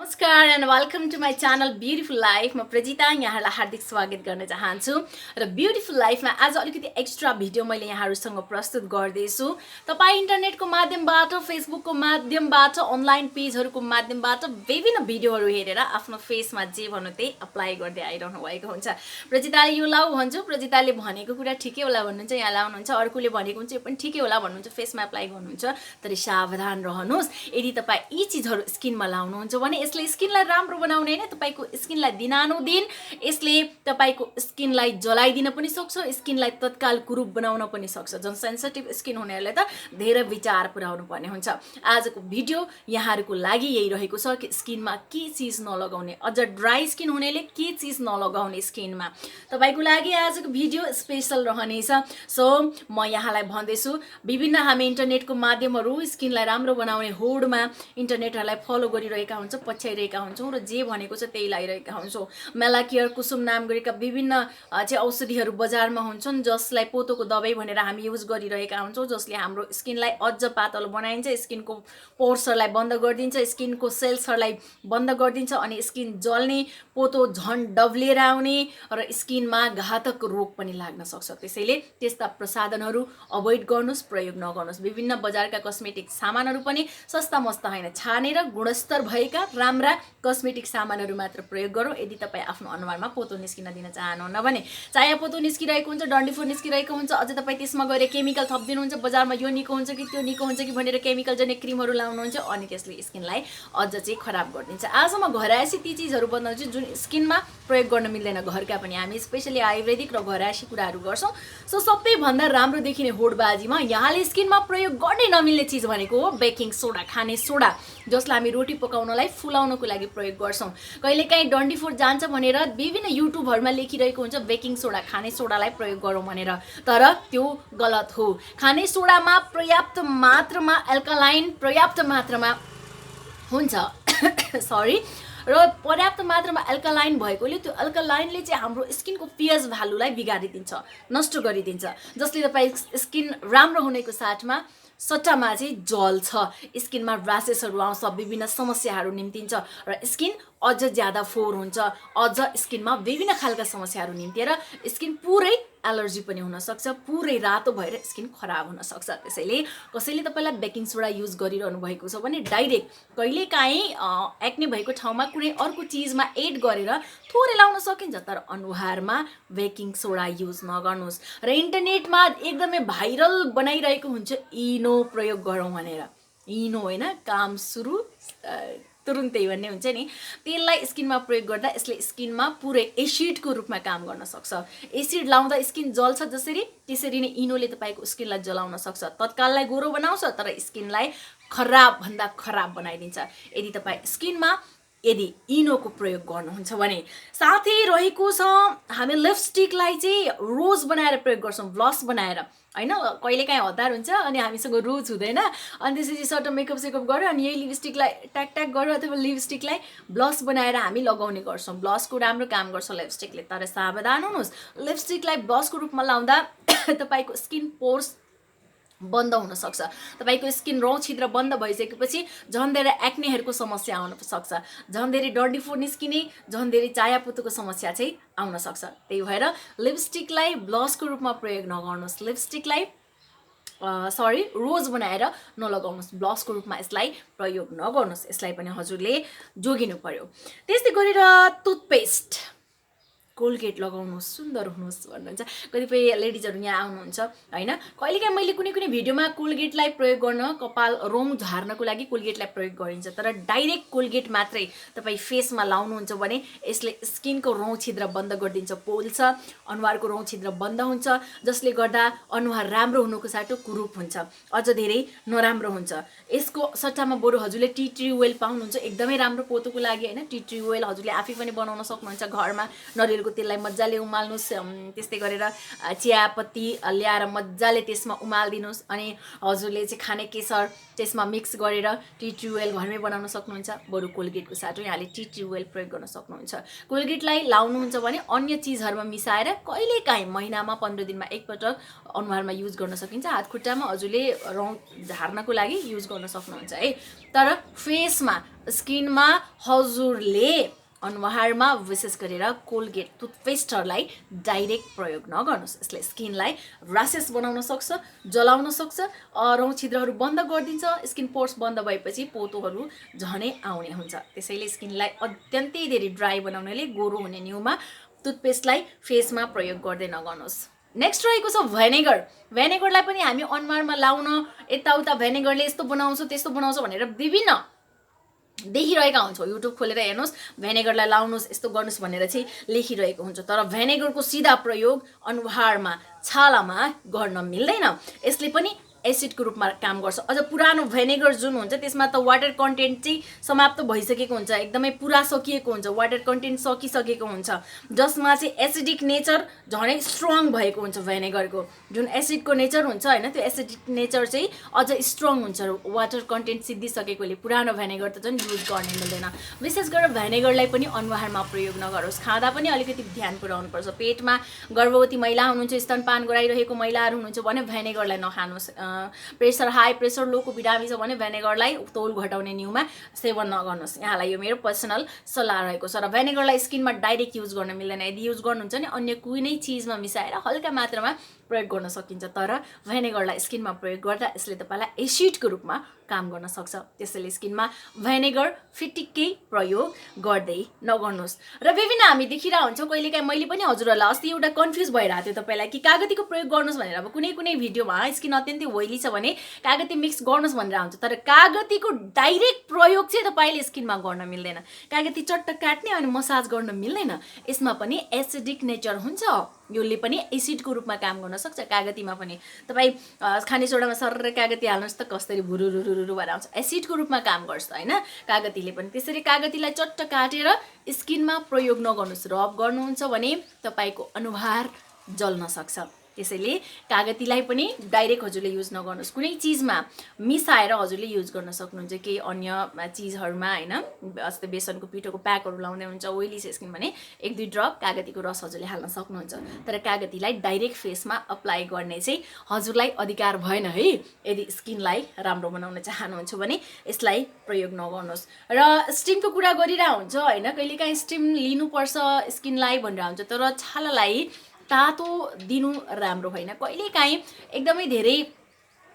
नमस्कार and welcome to my channel beautiful life. म प्रजिता यहाँहरूलाई हार्दिक स्वागत गर्न चाहन्छु र ब्युटिफुल लाइफमा आज अलिकति एक्स्ट्रा भिडियो मैले यहाँहरूसँग प्रस्तुत गर्दैछु। तपाईँ इन्टरनेटको माध्यमबाट, फेसबुकको माध्यमबाट, अनलाइन पेजहरूको माध्यमबाट विभिन्न भिडियोहरू हेरेर आफ्नो फेसमा जे भन्नु त्यही अप्लाई गर्दै आइरहनु भएको हुन्छ। प्रजिताले यो लाऊ भन्छु, प्रजिताले भनेको कुरा ठिकै होला भन्नुहुन्छ, यहाँ लाउनुहुन्छ, अर्कोले भनेको हुन्छ यो पनि ठिकै होला भन्नुहुन्छ, फेसमा अप्लाई गर्नुहुन्छ। तर सावधान रहनुहोस्, यदि तपाईँ यी चिजहरू स्किनमा लाउनुहुन्छ भने यसले स्किनलाई राम्रो बनाउने हैन, तपाईको स्किनलाई दिनानुदिन यसले तपाईको स्किनलाई जलाइदिन पनि सक्छ, स्किनलाई तत्काल कुरूप बनाउन पनि सक्छ। जन सेन्सिटिभ स्किन हुनेहरूले त धेरै विचार पुर्याउनु पर्ने हुन्छ। आजको भिडियो यहाँहरुको लागि यही रहेको छ कि स्किनमा के चीज नलगाउने, अझ ड्राई स्किन हुनेले के चीज नलगाउने स्किनमा। तपाईको लागि आजको भिडियो स्पेशल रहनेछ। सो म यहाँलाई भन्दैछु, विभिन्न हामी इन्टरनेटको माध्यमहरु स्किनलाई राम्रो बनाउने होडमा इन्टरनेटहरुलाई फलो गरिरहेका हुन्छ, पछ्याइरहेका हुन्छौं र जे भनेको छ त्यही लाइरहेका हुन्छौं। मेलाकेयर, कुसुम नाम गरेका विभिन्न चाहिँ औषधिहरू बजारमा हुन्छन् जसलाई पोतोको दबाई भनेर हामी युज गरिरहेका हुन्छौं, जसले हाम्रो स्किनलाई अझ पातलो बनाइन्छ, स्किनको पोर्सहरूलाई बन्द गरिदिन्छ, स्किनको सेल्सहरूलाई बन्द गरिदिन्छ अनि स्किन जल्ने, पोतो झन् डब्लिएर आउने र स्किनमा घातक रोग पनि लाग्न सक्छ। त्यसैले त्यस्ता प्रसाधनहरू अभोइड गर्नुस्, प्रयोग नगर्नुस्। विभिन्न बजारका कस्मेटिक सामानहरू पनि सस्ता मस्ता हैन, छानेर गुणस्तर भएका राम्रा कस्मेटिक सामानहरू मात्र प्रयोग गरौँ। यदि तपाईँ आफ्नो अनुहारमा पोतो निस्किन दिन चाहनुहुन्न भने, चाहे पोतो निस्किरहेको हुन्छ, डन्डीफोर निस्किरहेको हुन्छ, अझ तपाईँ त्यसमा गएर केमिकल थपिदिनुहुन्छ, बजारमा यो निको हुन्छ कि त्यो निको हुन्छ कि भनेर केमिकल जन्य क्रिमहरू लाउनुहुन्छ अनि त्यसले स्किनलाई अझ चाहिँ खराब गरिदिन्छ। आज म घरआसी ती चीजहरू बनाउँछु जुन स्किनमा प्रयोग गर्न मिल्दैन। घरका पनि हामी स्पेशली आयुर्वेदिक र घरआसी कुराहरू गर्छौं। सो सबैभन्दा राम्रो देखिने होडबाजीमा यहाँले स्किनमा प्रयोग गर्नै नमिल्ने चीज भनेको हो बेकिङ सोडा, खाने सोडा, जसलाई हामी रोटी पकाउनलाई फुलाउनको लागि प्रयोग गर्छौं। कहिलेकाहीँ डन्डीफोर जान्छ भनेर विभिन्न युट्युबहरुमा लेखिरहेको हुन्छ बेकिङ सोडा, खाने सोडालाई प्रयोग गरौँ भनेर, तर त्यो गलत हो। खाने सोडामा पर्याप्त मात्रामा एल्कालाइन पर्याप्त मात्रामा हुन्छ सरी र पर्याप्त मात्रामा एल्कालाइन भएकोले त्यो एल्कालाइनले चाहिँ हाम्रो स्किनको पीएच भ्यालुलाई बिगारिदिन्छ, नष्ट गरिदिन्छ, जसले तपाईँ स्किन राम्रो हुनेको साथमा सट्टामा चाहिँ जल्छ, स्किनमा र्यासेसहरू आउँछ, विभिन्न समस्याहरू निम्तिन्छ र स्किन अझ ज्यादा फोहोर हुन्छ, अझ स्किनमा विभिन्न खालका समस्याहरू निम्तिएर स्किन पुरै एलर्जी पनि हुन सक्छ, पुरै रातो भएर स्किन खराब हुन सक्छ। त्यसैले कसैले तपाईलाई बेकिङ सोडा युज गरिरहनु भएको छ भने डाइरेक्ट कहिलेकाहीँ एक्ने भएको ठाउँमा कुनै अर्को चीजमा एड गरेर थोरै लाउन सकिन्छ, तर अनुहारमा बेकिङ सोडा युज नगर्नुस्। र इन्टरनेटमा एकदमै भाइरल बनाइरहेको हुन्छ इनो प्रयोग गरौँ भनेर, इनो हैन काम सुरु तुरुन्तै भन्ने हुन्छ नि, त्यसलाई स्किनमा प्रयोग गर्दा यसले स्किनमा पुरै एसिडको रूपमा काम गर्न सक्छ। एसिड लाउँदा स्किन जल्छ जसरी, त्यसरी नै इनोले तपाईको स्किनलाई जलाउन सक्छ। तत्काललाई गोरो बनाउँछ तर स्किनलाई खराब भन्दा खराब बनाइदिन्छ। यदि तपाई स्किनमा यदि इनोको प्रयोग गर्नुहुन्छ भने, साथै रहेको छ हामी लिपस्टिकलाई चाहिँ रोज बनाएर प्रयोग गर्छौं, ब्लस बनाएर हैन। कहिलेकाहीँ हतार हुन्छ अनि हामीसँग रोज हुँदैन अनि त्यसपछि सर्ट मेकअप सेकअप गरेर अनि यही लिपस्टिकलाई ट्याक ट्याक गरेर अथवा लिपस्टिकलाई ब्लस बनाएर हामी लगाउने गर्छौं। ब्लसको राम्रो काम गर्छ लिपस्टिकले, तर सावधान हुनुहोस्, लिपस्टिकलाई ब्लसको रूपमा लाउँदा तपाईको स्किन पोर्स बन्द हुन सक्छ। तपाईको स्किन रौँ छिद्र बन्द भइसकेपछि झन् धेरै एक्नेहरूको समस्या आउन सक्छ, झन् धेरै डन्डीफोर निस्किने, झन् धेरै चायापोतोको समस्या चाहिँ आउन सक्छ। त्यही भएर लिपस्टिकलाई ब्लसको रूपमा प्रयोग नगर्नुहोस्, लिपस्टिकलाई रोज बनाएर नलगाउनुहोस्, ब्लसको रूपमा यसलाई प्रयोग नगर्नुहोस्, यसलाई पनि हजुरले जोगिनु पर्यो। त्यस्तै गरेर टुथपेस्ट, कोलगेट लगाउनुहोस्, सुन्दर हुनुहोस् भन्नुहुन्छ। कतिपय लेडिजहरू यहाँ आउनुहुन्छ हैन, कहिलेकाहीँ मैले कुनै कुनै भिडियोमा कोलगेटलाई प्रयोग गर्न, कपाल रौँ झार्नको लागि कोलगेटलाई प्रयोग गरिन्छ, तर डाइरेक्ट कोलगेट मात्रै तपाईँ फेसमा लाउनुहुन्छ भने यसले स्किनको रौँ छिद्र बन्द गरिदिन्छ, पोल्छ, अनुहारको रौँ छिद्र बन्द हुन्छ, जसले गर्दा अनुहार राम्रो हुनुको साटो कुरूप हुन्छ, अझ धेरै नराम्रो हुन्छ। यसको सट्टामा बरु हजुरले टी ट्री ओइल पाउनुहुन्छ, एकदमै राम्रो पोतोको लागि हैन। टी ट्री ओइल हजुरले आफै पनि बनाउन सक्नुहुन्छ घरमा, नरिवल नरिवलको तेललाई मजाले उमाल्नुस्, त्यस्तै गरेर चियापत्ती ल्याएर मजाले त्यसमा उमालिदिनुस्। अनि हजुरले चाहिँ खाने केसर त्यसमा मिक्स गरेर टी ट्री ओइल घरमै बनाउन सक्नुहुन्छ। बरु कोलगेटको साटो यहाँले टी ट्री ओइल प्रयोग गर्न सक्नुहुन्छ। कोलगेटलाई लाउनुहुन्छ भने अन्य चिजहरूमा मिसाएर कहिलेकाहीँ महिनामा 15 दिनमा एकपटक अनुहारमा युज गर्न सकिन्छ। हात खुट्टामा हजुरले रौँ झार्नको लागि युज गर्न सक्नुहुन्छ है। तर फेसमा स्किनमा हजुरले अनुहारमा विशेष गरेर कोलगेट टुथपेस्टहरूलाई डाइरेक्ट प्रयोग नगर्नुहोस्। यसले स्किनलाई र्यासेस बनाउन सक्छ, जलाउन सक्छ, रौँ छिद्रहरू बन्द गरिदिन्छ। स्किन पोर्स बन्द भएपछि पोतोहरू झनै आउने हुन्छ। त्यसैले स्किनलाई अत्यन्तै धेरै ड्राई बनाउनेले गोरो हुने न्युमा टुथपेस्टलाई फेसमा प्रयोग गर्दै नगर्नुहोस्। नेक्स्ट रहेको छ भेनेगर। भेनेगरलाई पनि हामी अनुहारमा लाउन यताउता भेनेगरले यस्तो बनाउँछ त्यस्तो बनाउँछ भनेर विभिन्न देखिरहेका हुन्छौँ। युट्युब खोलेर हेर्नुहोस्, भेनेगरलाई लाउनुहोस् यस्तो गर्नुहोस् भनेर चाहिँ लेखिरहेको हुन्छ। तर भेनेगरको सिधा प्रयोग अनुहारमा छालामा गर्न मिल्दैन। यसले पनि एसिडको रूपमा काम गर्छ। अझ पुरानो भेनेगर जुन हुन्छ त्यसमा त वाटर कन्टेन्ट चाहिँ समाप्त भइसकेको हुन्छ, एकदमै पुरा सकिएको हुन्छ, वाटर कन्टेन्ट सकिसकेको हुन्छ, जसमा चाहिँ एसिडिक नेचर झनै स्ट्रङ भएको हुन्छ। भेनेगरको जुन एसिडको नेचर हुन्छ होइन, त्यो एसिडिक नेचर चाहिँ अझ स्ट्रङ हुन्छ वाटर कन्टेन्ट सिद्धिसकेकोले। पुरानो भेनेगर त झन् युज गर्ने मिल्दैन। विशेष गरेर भेनेगरलाई पनि अनुहारमा प्रयोग नगरोस्। खाँदा पनि अलिकति ध्यान पुर्याउनुपर्छ। पेटमा गर्भवती महिला हुनुहुन्छ, स्तनपान गराइरहेको महिलाहरू हुनुहुन्छ भने भेनेगरलाई नखानुहोस्। प्रेसर हाई प्रेसर लोको बिरामी छ भने भेनेगरलाई तौल घटाउने न्युमा सेवन नगर्नुहोस्। यहाँलाई यो मेरो पर्सनल सल्लाह रहेको छ। र भेनेगरलाई स्किनमा डाइरेक्ट युज गर्न मिल्दैन। यदि युज गर्नुहुन्छ भने अन्य कुनै चिजमा मिसाएर हल्का मात्रामा प्रयोग गर्न सकिन्छ। तर भेनेगरलाई स्किनमा प्रयोग गर्दा यसले तपाईँलाई एसिडको रूपमा काम गर्न सक्छ। त्यसैले स्किनमा भेनेगर फिटिक्कै प्रयोग गर्दै नगर्नुहोस्। र विभिन्न हामी देखिरहेको हुन्छौँ कहिलेकाहीँ। मैले पनि हजुरहरूलाई अस्ति एउटा कन्फ्युज भइरहेको थियो तपाईँलाई कि कागतीको प्रयोग गर्नुहोस् भनेर। अब कुनै कुनै भिडियोमा स्किन अत्यन्तै ओइली छ भने कागती मिक्स गर्नुहोस् भनेर हुन्छ। तर कागतीको डाइरेक्ट प्रयोग चाहिँ तपाईँले स्किनमा गर्न मिल्दैन। कागती चट्ट काट्ने अनि मसाज गर्न मिल्दैन। यसमा पनि एसिडिक नेचर हुन्छ। यसले पनि एसिडको रूपमा काम गर्न सक्छ। कागतीमा पनि तपाईँ खाने सोडामा सर्र कागती हाल्नुहोस् त कसरी भुरुरुरुरु भएर आउँछ। एसिडको रूपमा काम गर्छ होइन कागतीले पनि। त्यसरी कागतीलाई चट्ट काटेर स्किनमा प्रयोग नगर्नुहोस्। रब गर्नुहुन्छ भने तपाईँको अनुहार जल्न सक्छ। त्यसैले कागतीलाई पनि डाइरेक्ट हजुरले युज नगर्नुहोस्। कुनै चिजमा मिसाएर हजुरले युज गर्न सक्नुहुन्छ। केही अन्य चिजहरूमा होइन, जस्तै बेसनको पिठोको प्याकहरू लाउँदै हुन्छ, ओइली छ स्किन भने 1-2 ड्रप कागतीको रस हजुरले हाल्न सक्नुहुन्छ। तर कागतीलाई डाइरेक्ट फेसमा अप्लाई गर्ने चाहिँ हजुरलाई अधिकार भएन है। यदि स्किनलाई राम्रो बनाउन चाहनुहुन्छ भने यसलाई प्रयोग नगर्नुहोस्। र स्टिमको कुरा गरिरहेको हुन्छ होइन, कहिलेकाहीँ स्टिम लिनुपर्छ स्किनलाई भनेर हुन्छ। तर छालालाई तातो दिनु राम्रो होइन। कहिलेकाहीँ एकदमै धेरै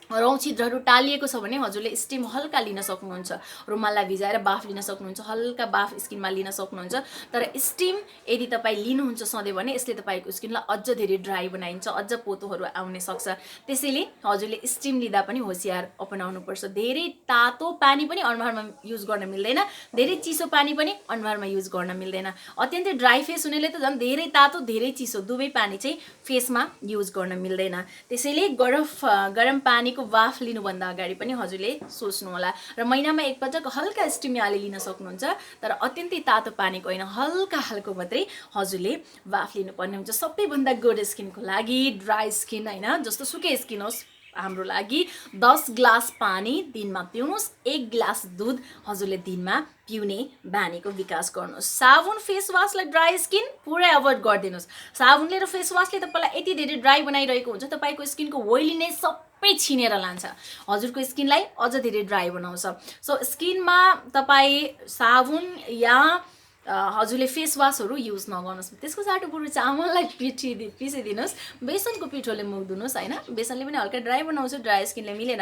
रौँ छिद्रहरू टालिएको छ भने हजुरले स्टिम हल्का लिन सक्नुहुन्छ। रुमाललाई भिजाएर बाफ लिन सक्नुहुन्छ, हल्का बाफ स्किनमा लिन सक्नुहुन्छ। तर स्टिम यदि तपाईँ लिनुहुन्छ सधैँ भने यसले तपाईँको स्किनलाई अझ धेरै ड्राई बनाइन्छ, अझ पोतोहरू आउने सक्छ। त्यसैले हजुरले स्टिम लिँदा पनि होसियार अपनाउनुपर्छ। धेरै तातो पानी पनि अनुहारमा युज गर्न मिल्दैन, धेरै चिसो पानी पनि अनुहारमा युज गर्न मिल्दैन। अत्यन्तै ड्राई फेस हुनेले त झन् धेरै तातो धेरै चिसो दुवै पानी चाहिँ फेसमा युज गर्न मिल्दैन। त्यसैले गरम पानीको वाफ लिनुभन्दा अगाडि पनि हजुरले सोच्नु होला। र महिनामा एकपटक हल्का स्टिम यहाँले लिन सक्नुहुन्छ। तर अत्यन्तै तातो पानीको होइन, हल्का हल्को मात्रै हजुरले वाफ लिनुपर्ने हुन्छ। सबैभन्दा गुड स्किनको लागि ड्राई स्किन होइन, जस्तो सुकै स्किन होस्, हाम्रो लागि 10 ग्लास पानी दिनमा पिउनुहोस्, 1 ग्लास दुध हजुरले दिनमा पिउने बानीको विकास गर्नुहोस्। साबुन फेस वासलाई ड्राई स्किन पुरै अभोइड गरिदिनुहोस्। साबुनले र फेस वासले तपाईँलाई यति धेरै ड्राई बनाइरहेको हुन्छ, तपाईँको स्किनको ओइलीनेस सबै छिनेर लान्छ, हजुरको स्किनलाई अझ धेरै ड्राई बनाउँछ। सो स्किनमा तपाईँ साबुन या हजुरले फेस वासहरू युज नगर्नुहोस्। त्यसको साटो बरु चामललाई पिसिदिनुहोस्, बेसनको पिठोले मुख धुनुहोस् होइन। बेसनले पनि हल्का ड्राई बनाउँछ, ड्राई स्किनले मिलेन।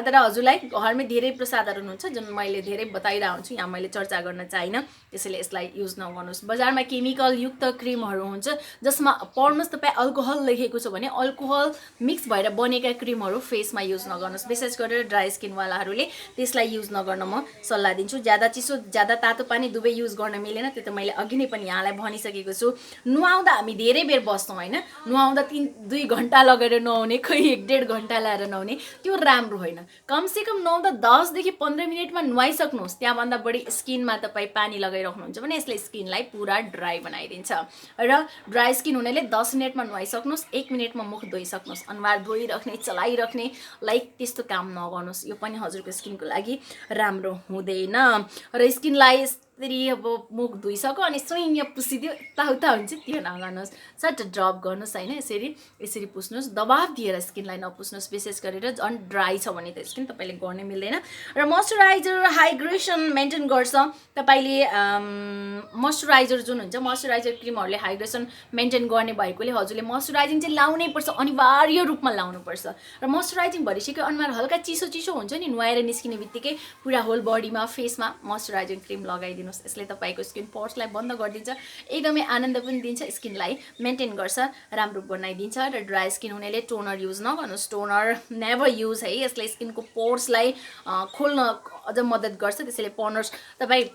तर हजुरलाई घरमै धेरै प्रसादहरू हुनुहुन्छ जुन मैले धेरै बताइरहेको हुन्छु, यहाँ मैले चर्चा गर्न चाहिनँ, त्यसैले यसलाई युज नगर्नुहोस्। बजारमा केमिकल युक्त क्रिमहरू हुन्छ जसमा पढ्नुहोस् तपाईँ अल्कोहल लेखेको छ भने अल्कोहल मिक्स भएर बनेका क्रिमहरू फेसमा युज नगर्नुहोस्। विशेष गरेर ड्राई स्किनवालाहरूले त्यसलाई युज नगर्न म सल्लाह दिन्छु। ज्यादा चिसो ज्यादा तातो पानी दुवै युज गर्न मिलेन त्यो त मैले अघि नै पनि यहाँलाई भनिसकेको छु नुहाउँदा हामी धेरै बेर बस्छौँ होइन नुहाउँदा 2 घन्टा लगेर नुहाउने कोही 1.5 घन्टा लाएर नुहाउने त्यो राम्रो होइन कमसेकम नुहाउँदा 10 देखि 15 मिनटमा नुहाइसक्नुहोस् त्यहाँभन्दा बढी स्किनमा तपाईँ पानी लगाइराख्नुहुन्छ भने यसले स्किनलाई पुरा ड्राई बनाइदिन्छ र ड्राई स्किन हुनेले 10 मिनटमा नुहाइसक्नुहोस् 1 मिनटमा मुख धोइसक्नुहोस् अनुहार धोइराख्ने चलाइराख्ने लाइक त्यस्तो काम नगर्नुहोस् यो पनि हजुरको स्किनको लागि राम्रो हुँदैन र स्किनलाई यसरी अब मुख धोइसक्यो अनि स्वयं यहाँ पुसिदियो यताउता हुन्छ त्यो नगर्नुहोस् सट ड्रप गर्नुहोस् होइन यसरी पुस्नुहोस् दबाब दिएर स्किनलाई नपुस्नुहोस् विशेष गरेर झन् ड्राई छ भने त स्किन तपाईँले गर्ने मिल्दैन र मोइस्चराइजर हाइड्रेसन मेन्टेन गर्छ तपाईँले मोइस्चराइजर जुन हुन्छ मोइस्चराइजर क्रिमहरूले हाइड्रेसन मेन्टेन गर्ने भएकोले हजुरले मोइस्चराइजिङ चाहिँ लाउनै पर्छ अनिवार्य रूपमा लाउनुपर्छ र मोइस्चराइजिङ भइसक्यो अनुहार हल्का चिसो हुन्छ नि नुहाएर निस्किने बित्तिकै पुरा होल बडीमा फेसमा मोइस्चराइजिङ क्रिम लगाइदिनुहोस् यसले तपाईँको स्किन पोर्सलाई बन्द गरिदिन्छ एकदमै आनन्द पनि दिन्छ स्किनलाई मेन्टेन गर्छ राम्रो बनाइदिन्छ र ड्राई स्किन हुनेले टोनर युज नगर्नुहोस् टोनर नेभर युज है यसले स्किनको पोर्सलाई खोल्न अझ मद्दत गर्छ त्यसैले पोर्स तपाईँ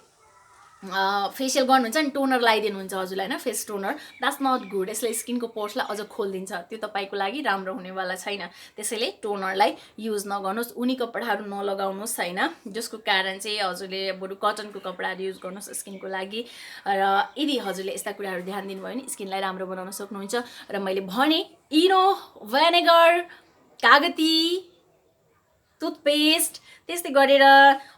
फेसियल गर्नुहुन्छ नि टोनर लगाइदिनुहुन्छ हजुरलाई होइन face toner that's not good यसले स्किनको पोर्सलाई अझ खोलिदिन्छ त्यो तपाईँको लागि राम्रो हुनेवाला छैन त्यसैले टोनरलाई युज नगर्नुहोस् उनी कपडाहरू नलगाउनुहोस् होइन जसको कारण चाहिँ हजुरले बरु कटनको कपडाहरू युज गर्नुहोस् स्किनको लागि र यदि हजुरले यस्ता कुराहरू ध्यान दिनुभयो भने स्किनलाई राम्रो बनाउन सक्नुहुन्छ र मैले भने इनो भिनेगर कागती टुथपेस्ट त्यस्तै गरेर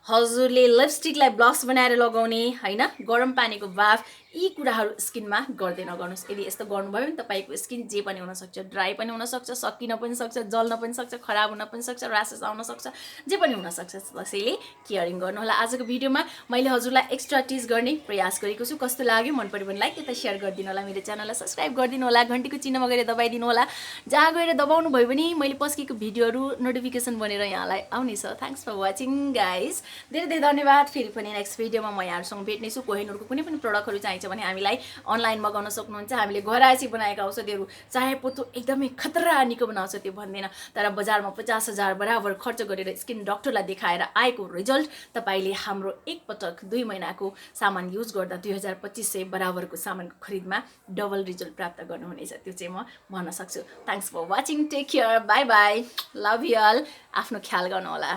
हजुरले लिपस्टिकलाई ब्लस बनाएर लगाउने होइन गरम पानीको बाफ यी कुराहरू स्किनमा गर्दै नगर्नुहोस् यदि यस्तो गर्नुभयो भने तपाईँको स्किन जे पनि हुनसक्छ ड्राई पनि हुनसक्छ सकिन पनि सक्छ जल्न पनि सक्छ खराब हुन पनि सक्छ र्यासेस आउन सक्छ जे पनि हुनसक्छ त्यसैले केयरिङ गर्नुहोला आजको भिडियोमा मैले हजुरलाई एक्स्ट्रा टिज गर्ने प्रयास गरेको छु कस्तो लाग्यो मन पर्यो भने लाइक यता सेयर गरिदिनु होला मेरो च्यानललाई सब्सक्राइब गरिदिनु होला घन्टीको चिन्हमा गएर दबाइदिनु होला जहाँ गएर दबाउनु भयो भने मैले पस्केको भिडियोहरू नोटिफिकेसन बनेर यहाँलाई आउनेछ थ्याङ्क्स फर वाचिङ गाइज धेरै धन्यवाद फेरि पनि नेक्स्ट भिडियोमा म यहाँहरूसँग भेट्नेछु कोहिनूरको कुनै पनि प्रडक्टहरू चाहिन्छ भने हामीलाई अनलाइन मगाउन सक्नुहुन्छ हामीले घर आएपछि बनाएका औषधिहरू चाहे पोतो एकदमै खतरा निको बनाउँछ त्यो भन्दैन तर बजारमा 50,000 बराबर खर्च गरेर स्किन डाक्टरलाई देखाएर आएको रिजल्ट तपाईँले हाम्रो एक पटक 2 महिनाको सामान युज गर्दा 2,500 बराबरको सामानको खरिदमा डबल रिजल्ट प्राप्त गर्नुहुनेछ त्यो चाहिँ म भन्न सक्छु thanks for watching take care bye bye love you all आफ्नो ख्याल गर्नुहोला